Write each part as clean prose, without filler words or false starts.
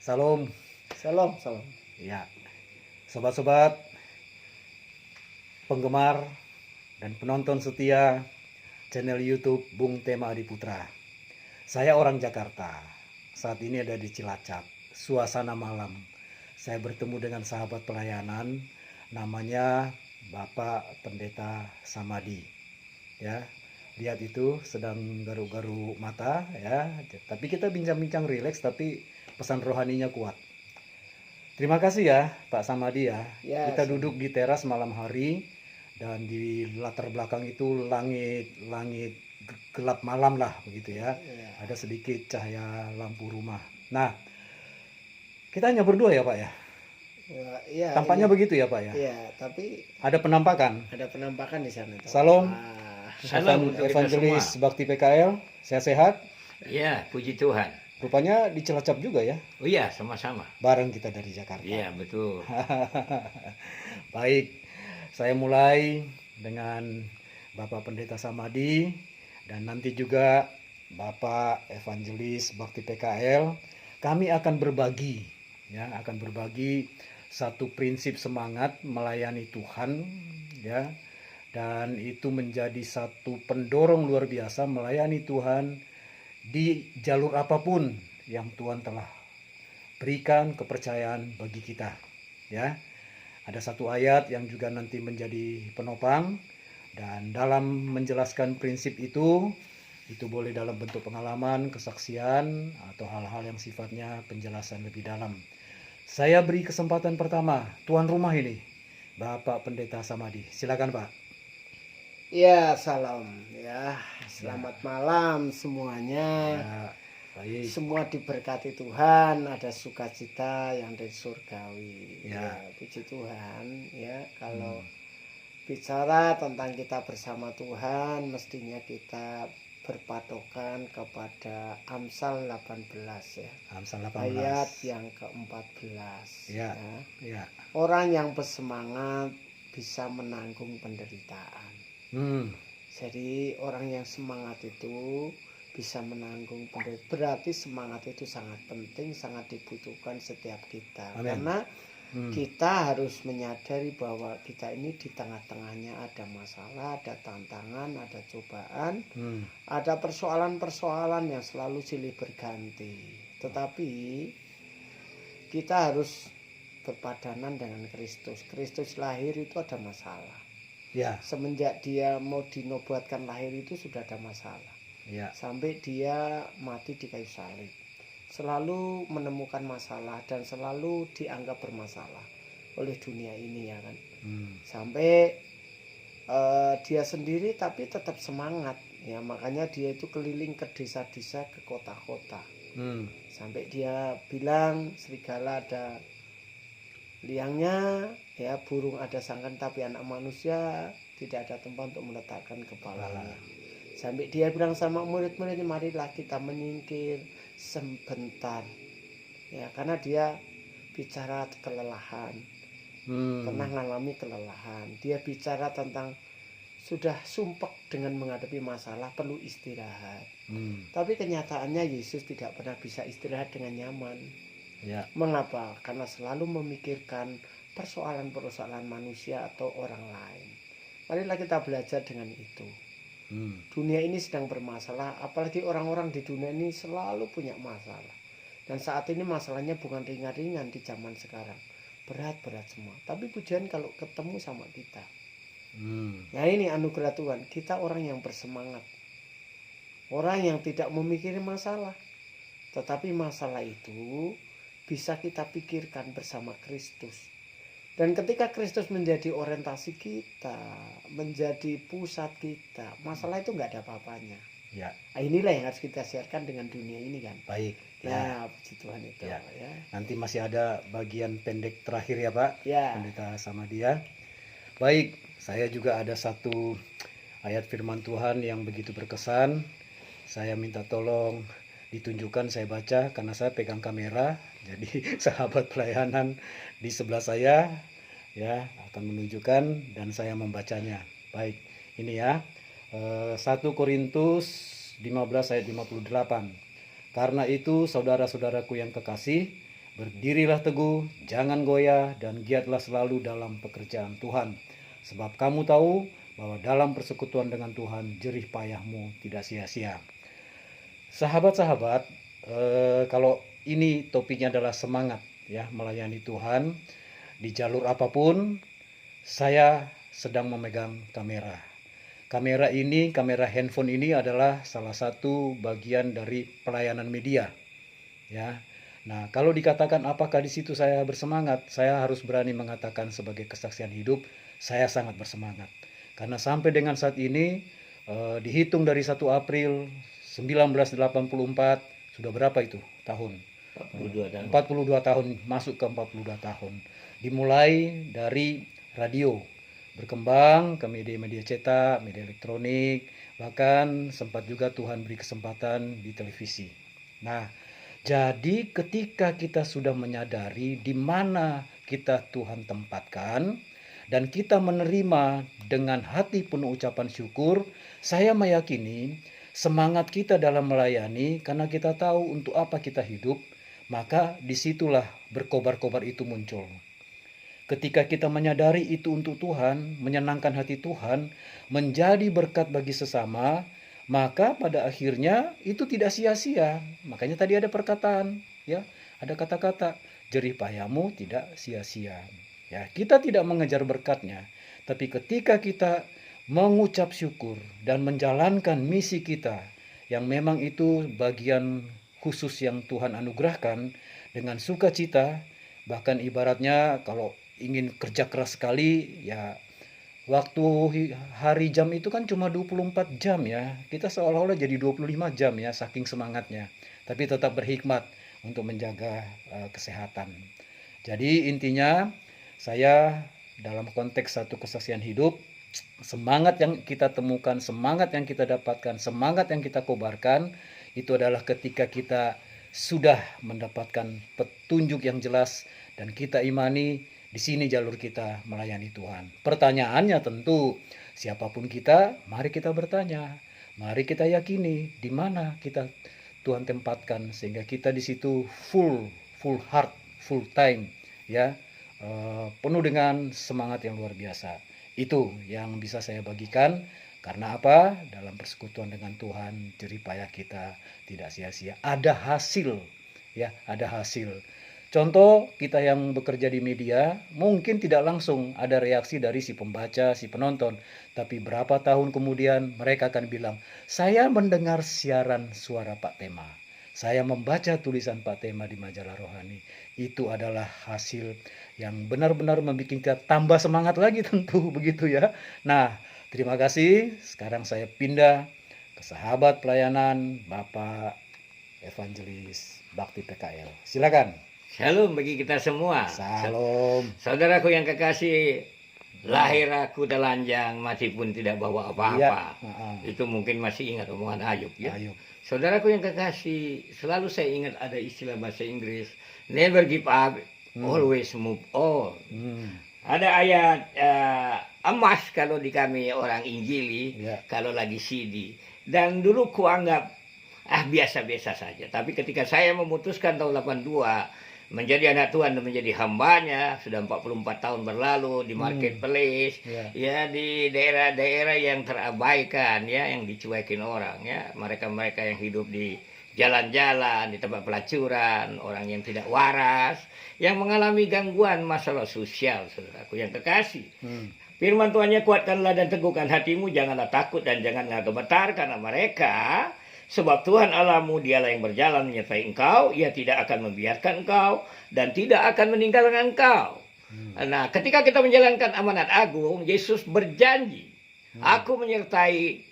Salam. Salam, salam. Ya, sobat-sobat, penggemar dan penonton setia channel YouTube Bung Tema Adiputra. Saya orang Jakarta. Saat ini ada di Cilacap. Suasana malam. Saya bertemu dengan sahabat pelayanan, namanya Bapak Pendeta Samadi. Ya, lihat itu sedang garu-garu mata, ya. Tapi kita bincang-bincang rileks, tapi pesan rohaninya kuat. Terima kasih ya Pak Samadi ya. Ya, Kita sama. duduk di teras malam hari dan di latar belakang itu langit gelap malam lah begitu ya. Ya. Ada sedikit cahaya lampu rumah. Nah, kita hanya berdua ya Pak ya. Ya, Tampaknya ini, begitu ya Pak ya. Iya, tapi Ada penampakan. ada penampakan di sana. Salam. Salam untuk kita Evangelis semua. Bakti PKL. Saya sehat. Iya, puji Tuhan. Rupanya di Cilacap juga ya. Oh iya, sama-sama. Bareng kita dari Jakarta. Iya, betul. Baik, saya mulai dengan Bapak Pendeta Samadi dan nanti juga Bapak Evangelis Bakti PKL. Kami akan berbagi, ya, akan berbagi satu prinsip semangat melayani Tuhan, ya, dan itu menjadi satu pendorong luar biasa melayani Tuhan di jalur apapun yang Tuhan telah berikan kepercayaan bagi kita, ya. Ada satu ayat yang juga nanti menjadi penopang, dan dalam menjelaskan prinsip itu boleh dalam bentuk pengalaman, kesaksian, atau hal-hal yang sifatnya penjelasan lebih dalam. Saya beri kesempatan pertama, tuan rumah ini, Bapak Pendeta Samadi. Silakan Pak. Ya, salam ya. Selamat malam semuanya. Ya, baik. Semua diberkati Tuhan, ada sukacita yang dari surgawi. Ya. Puji Tuhan ya. Kalau bicara tentang kita bersama Tuhan, mestinya kita berpatokan kepada Amsal 18 ya. Amsal 18. Ayat yang ke-14. Ya. Ya. Orang yang bersemangat bisa menanggung penderitaan. Jadi orang yang semangat itu bisa menanggung penderitaan. Berarti semangat itu sangat penting, sangat dibutuhkan setiap kita. Amen. Karena kita harus menyadari bahwa kita ini di tengah-tengahnya ada masalah, ada tantangan, ada cobaan, ada persoalan-persoalan yang selalu silih berganti. Tetapi kita harus berpadanan dengan Kristus. Kristus lahir itu ada masalah. Ya. Semenjak dia mau dinobatkan lahir itu sudah ada masalah. Ya. Sampai dia mati di kayu salib. Selalu menemukan masalah dan selalu dianggap bermasalah oleh dunia ini ya kan. Sampai dia sendiri tapi tetap semangat ya, makanya dia itu keliling ke desa-desa, ke kota-kota. Sampai dia bilang serigala ada liangnya, ya, burung ada sangkan, tapi anak manusia tidak ada tempat untuk meletakkan kepalanya. Sampai dia bilang sama murid-muridnya, marilah kita menyingkir sebentar, ya, karena dia bicara kelelahan, pernah mengalami kelelahan. Dia bicara tentang sudah sumpek dengan menghadapi masalah, perlu istirahat. Tapi kenyataannya Yesus tidak pernah bisa istirahat dengan nyaman. Ya. Mengapa? Karena selalu memikirkan persoalan-persoalan manusia atau orang lain. Marilah kita belajar dengan itu. Dunia ini sedang bermasalah, apalagi orang-orang di dunia ini selalu punya masalah. Dan saat ini masalahnya bukan ringan-ringan di zaman sekarang, berat-berat semua. Tapi pujian kalau ketemu sama kita. Nah, ini anugerah Tuhan, kita orang yang bersemangat, orang yang tidak memikirkan masalah. Tetapi masalah itu bisa kita pikirkan bersama Kristus. Dan ketika Kristus menjadi orientasi kita, menjadi pusat kita, masalah itu nggak ada apa-apanya. Ya. Nah, inilah yang harus kita siarkan dengan dunia ini kan. Baik. Nah, puji Tuhan itu. Ya. Ya. Nanti masih ada bagian pendek terakhir ya Pak. Ya. Pendeta sama dia. Baik, saya juga ada satu ayat firman Tuhan yang begitu berkesan. Saya minta tolong ditunjukkan, saya baca karena saya pegang kamera. Jadi sahabat pelayanan di sebelah saya ya akan menunjukkan dan saya membacanya. Baik, ini ya. 1 Korintus 15 ayat 58. Karena itu saudara-saudaraku yang kekasih, Berdirilah teguh, jangan goyah, dan giatlah selalu dalam pekerjaan Tuhan. Sebab kamu tahu bahwa dalam persekutuan dengan Tuhan, jerih payahmu tidak sia-sia. Sahabat-sahabat, kalau ini topiknya adalah semangat ya melayani Tuhan di jalur apapun, saya sedang memegang kamera. Kamera handphone ini adalah salah satu bagian dari pelayanan media. Ya. Nah, kalau dikatakan apakah di situ saya bersemangat, saya harus berani mengatakan sebagai kesaksian hidup, saya sangat bersemangat. Karena sampai dengan saat ini, dihitung dari 1 April 1984, sudah berapa itu tahun? 42 tahun. 42 tahun, masuk ke 42 tahun. Dimulai dari radio, berkembang ke media-media cetak, media elektronik, bahkan sempat juga Tuhan beri kesempatan di televisi. Nah, jadi ketika kita sudah menyadari di mana kita Tuhan tempatkan dan kita menerima dengan hati penuh ucapan syukur, saya meyakini semangat kita dalam melayani karena kita tahu untuk apa kita hidup, maka disitulah berkobar-kobar itu muncul. Ketika kita menyadari itu untuk Tuhan, menyenangkan hati Tuhan, menjadi berkat bagi sesama, maka pada akhirnya itu tidak sia-sia. Makanya tadi ada perkataan, ya, ada kata-kata, jerih payahmu tidak sia-sia. Ya, kita tidak mengejar berkatnya, tapi ketika kita mengucap syukur dan menjalankan misi kita, yang memang itu bagian khusus yang Tuhan anugerahkan dengan sukacita, bahkan ibaratnya kalau ingin kerja keras sekali, ya waktu hari jam itu kan cuma 24 jam ya. Kita seolah-olah jadi 25 jam ya saking semangatnya. Tapi tetap berhikmat untuk menjaga kesehatan. Jadi intinya saya dalam konteks satu kesaksian hidup, semangat yang kita temukan, semangat yang kita dapatkan, semangat yang kita kobarkan itu adalah ketika kita sudah mendapatkan petunjuk yang jelas dan kita imani di sini jalur kita melayani Tuhan. Pertanyaannya tentu, siapapun kita, mari kita bertanya, mari kita yakini di mana kita Tuhan tempatkan sehingga kita di situ full heart, full time, ya, penuh dengan semangat yang luar biasa. Itu yang bisa saya bagikan. Karena apa? Dalam persekutuan dengan Tuhan, jerih payah kita tidak sia-sia. Ada hasil, ya, ada hasil. Contoh, kita yang bekerja di media, mungkin tidak langsung ada reaksi dari si pembaca, si penonton. Tapi berapa tahun kemudian mereka akan bilang, saya mendengar siaran suara Pak Tema. Saya membaca tulisan Pak Tema di majalah rohani. Itu adalah hasil yang benar-benar membuat kita tambah semangat lagi tentu, begitu ya. Nah, terima kasih. Sekarang saya pindah ke sahabat pelayanan Bapak Evangelis Bakti PKL. Silakan. Shalom bagi kita semua. Salam. Saudaraku yang kekasih, lahir aku telanjang, masih pun tidak bawa apa-apa. Ya. Itu mungkin masih ingat omongan Ayub ya. Ayo. Saudaraku yang kekasih, selalu saya ingat ada istilah bahasa Inggris, never give up, always move on. Ada ayat emas kalau di kami orang Injili, Ya. kalau lagi CD. Dan dulu kuanggap biasa-biasa saja. Tapi ketika saya memutuskan tahun 82 menjadi anak Tuhan dan menjadi hambanya, sudah 44 tahun berlalu di marketplace, ya di daerah-daerah yang terabaikan, ya yang dicuekin orang, ya mereka-mereka yang hidup di jalan-jalan, di tempat pelacuran, orang yang tidak waras, yang mengalami gangguan masalah sosial, saudaraku yang kekasih. Firman Tuhannya, kuatkanlah dan teguhkan hatimu, janganlah takut dan janganlah gemetar karena mereka. Sebab Tuhan Allahmu dialah yang berjalan menyertai engkau, ia tidak akan membiarkan engkau dan tidak akan meninggalkan engkau. Nah, ketika kita menjalankan amanat agung, Yesus berjanji, aku menyertai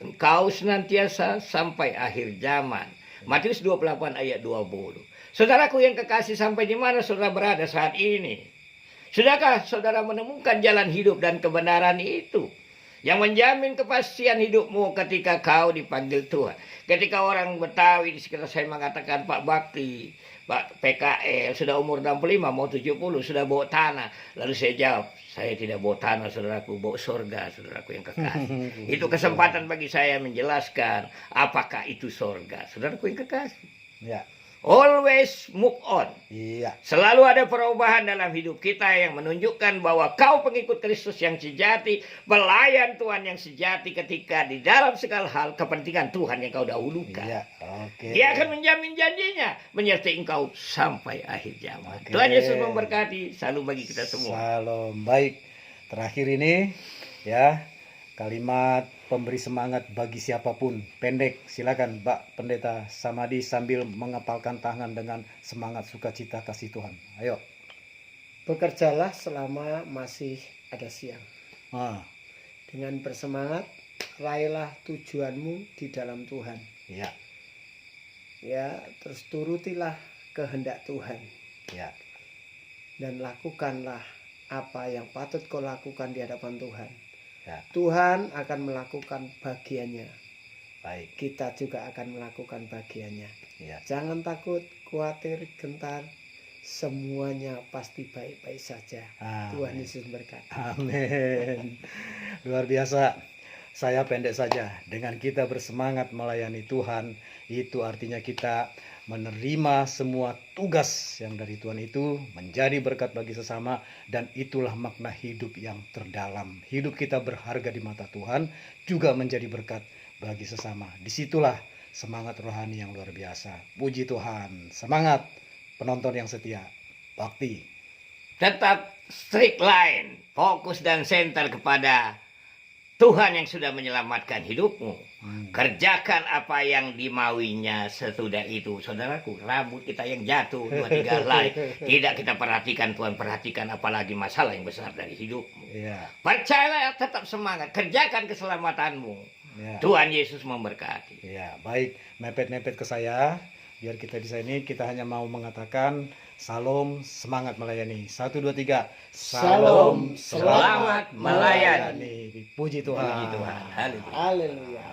engkau senantiasa sampai akhir zaman. Matius 28 ayat 20. Saudaraku yang kekasih, sampai di mana saudara berada saat ini? Sudahkah saudara menemukan jalan hidup dan kebenaran itu? Yang menjamin kepastian hidupmu ketika kau dipanggil Tuhan. Ketika orang Betawi di sekitar saya mengatakan, Pak Bakti, Pak PKL, sudah umur 65, mau 70, sudah bawa tanah. Lalu saya jawab, saya tidak bawa tanah, saudaraku, bawa surga, saudaraku yang kekasih. Itu kesempatan bagi saya menjelaskan apakah itu surga, saudaraku yang kekasih. Ya. Always move on. Iya. Selalu ada perubahan dalam hidup kita yang menunjukkan bahwa kau pengikut Kristus yang sejati, pelayan Tuhan yang sejati ketika di dalam segala hal kepentingan Tuhan yang kau dahulukan. Iya. Oke. Dia akan menjamin janjinya menyertai engkau sampai akhir zaman. Oke. Tuhan Yesus memberkati selalu bagi kita semua. Salam. Baik. Terakhir ini ya, kalimat pemberi semangat bagi siapapun. Pendek, silakan Mbak Pendeta Samadi sambil mengepalkan tangan dengan semangat sukacita kasih Tuhan. Ayo. Bekerjalah selama masih ada siang. Ah, Dengan bersemangat, raihlah tujuanmu di dalam Tuhan. ya, Ya, terus turutilah kehendak Tuhan. ya. Dan lakukanlah apa yang patut kau lakukan di hadapan Tuhan. Ya. Tuhan akan melakukan bagiannya. Baik. Kita juga akan melakukan bagiannya. Ya. Jangan takut, khawatir, gentar. Semuanya pasti baik-baik saja. Tuhan Amin. Yesus berkati. Amin. Luar biasa. Saya pendek saja. Dengan kita bersemangat melayani Tuhan, itu artinya kita menerima semua tugas yang dari Tuhan itu menjadi berkat bagi sesama, dan itulah makna hidup yang terdalam. Hidup kita berharga di mata Tuhan, juga menjadi berkat bagi sesama. Disitulah semangat rohani yang luar biasa. Puji Tuhan. Semangat penonton yang setia. Bakti. Tetap strict line, fokus dan center kepada Tuhan yang sudah menyelamatkan hidupmu. Kerjakan apa yang dimauinya sesudah itu. Saudaraku, rambut kita yang jatuh 2-3 helai tidak kita perhatikan, Tuhan perhatikan, apalagi masalah yang besar dari hidupmu. Iya. Percayalah, tetap semangat, kerjakan keselamatanmu. Ya. Tuhan Yesus memberkati. Ya, baik. Mepet-mepet ke saya. Biar kita di sini, kita hanya mau mengatakan salam, semangat melayani. 1, 2, 3. Salam, selamat melayani. Puji Tuhan. Puji Tuhan. Haleluya. Haleluya.